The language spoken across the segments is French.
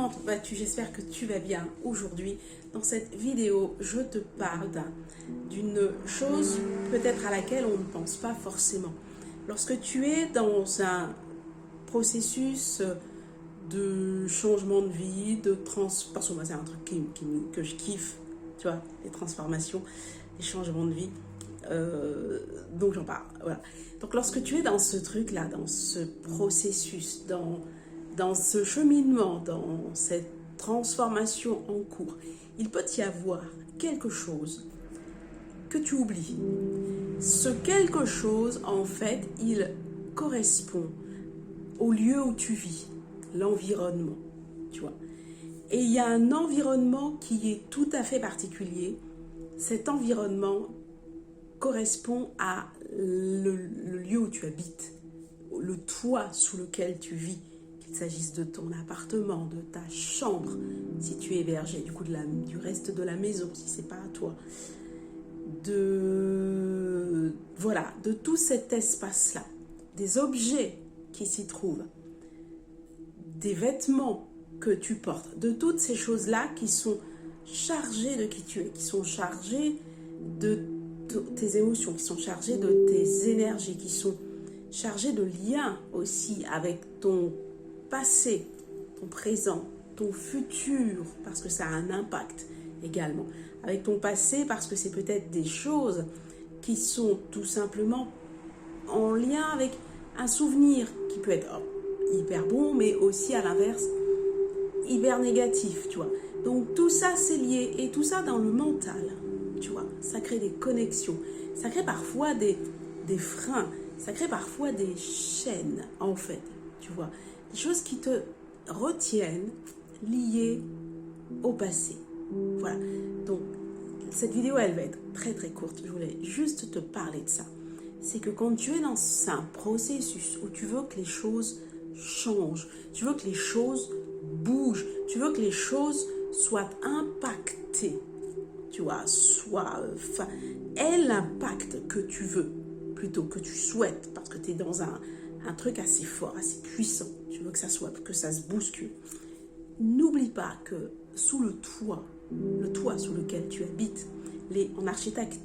Comment vas-tu? J'espère que tu vas bien. Aujourd'hui, dans cette vidéo, je te parle d'une chose peut-être à laquelle on ne pense pas forcément. Lorsque tu es dans un processus de changement de vie, parce que moi c'est un truc que je kiffe, tu vois, les transformations, les changements de vie. Donc j'en parle, voilà. Donc lorsque tu es dans ce truc-là, dans ce processus, dans ce cheminement, dans cette transformation en cours, il peut y avoir quelque chose que tu oublies. Ce quelque chose, en fait, il correspond au lieu où tu vis, l'environnement, tu vois. Et il y a un environnement qui est tout à fait particulier. Cet environnement correspond à le lieu où tu habites, le toit sous lequel tu vis, qu'il s'agisse de ton appartement, de ta chambre, si tu es hébergé, du coup du reste de la maison, si c'est pas à toi, de tout cet espace-là, des objets qui s'y trouvent, des vêtements que tu portes, de toutes ces choses-là qui sont chargées de qui tu es, qui sont chargées de tes émotions, qui sont chargées de tes énergies, qui sont chargées de liens aussi avec ton passé, ton présent, ton futur, parce que ça a un impact également. Avec ton passé, parce que c'est peut-être des choses qui sont tout simplement en lien avec un souvenir qui peut être hyper bon, mais aussi à l'inverse, hyper négatif, tu vois. Donc tout ça, c'est lié, et tout ça dans le mental, tu vois. Ça crée des connexions, ça crée parfois des freins, ça crée parfois des chaînes, en fait, tu vois. Des choses qui te retiennent liées au passé. Voilà. Donc, cette vidéo, elle va être très très courte. Je voulais juste te parler de ça. C'est que quand tu es dans un processus où tu veux que les choses changent, tu veux que les choses bougent, tu veux que les choses soient impactées, tu vois, aient l'impact que tu veux, plutôt que tu souhaites, parce que tu es dans un truc assez fort, assez puissant, tu veux que ça se bouscule. N'oublie pas que sous le toit sous lequel tu habites,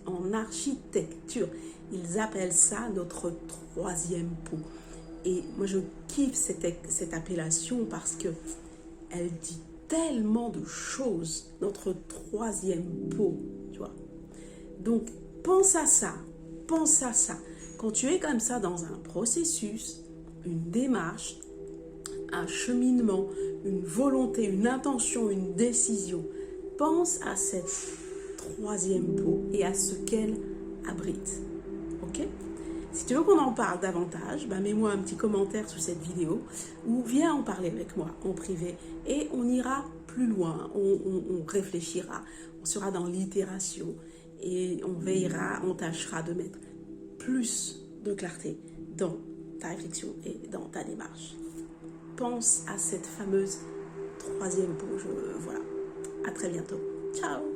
en architecture, ils appellent ça notre troisième peau. Et moi, je kiffe cette appellation parce que elle dit tellement de choses, notre troisième peau, tu vois. Donc, pense à ça. Quand tu es comme ça dans un processus, une démarche, un cheminement, une volonté, une intention, une décision, pense à cette troisième peau et à ce qu'elle abrite. Ok? Si tu veux qu'on en parle davantage, mets-moi un petit commentaire sous cette vidéo ou viens en parler avec moi en privé et on ira plus loin, on réfléchira, on sera dans l'itération et on tâchera de mettre plus de clarté dans ta réflexion et dans ta démarche. Pense à cette fameuse troisième peau. Voilà. À très bientôt. Ciao.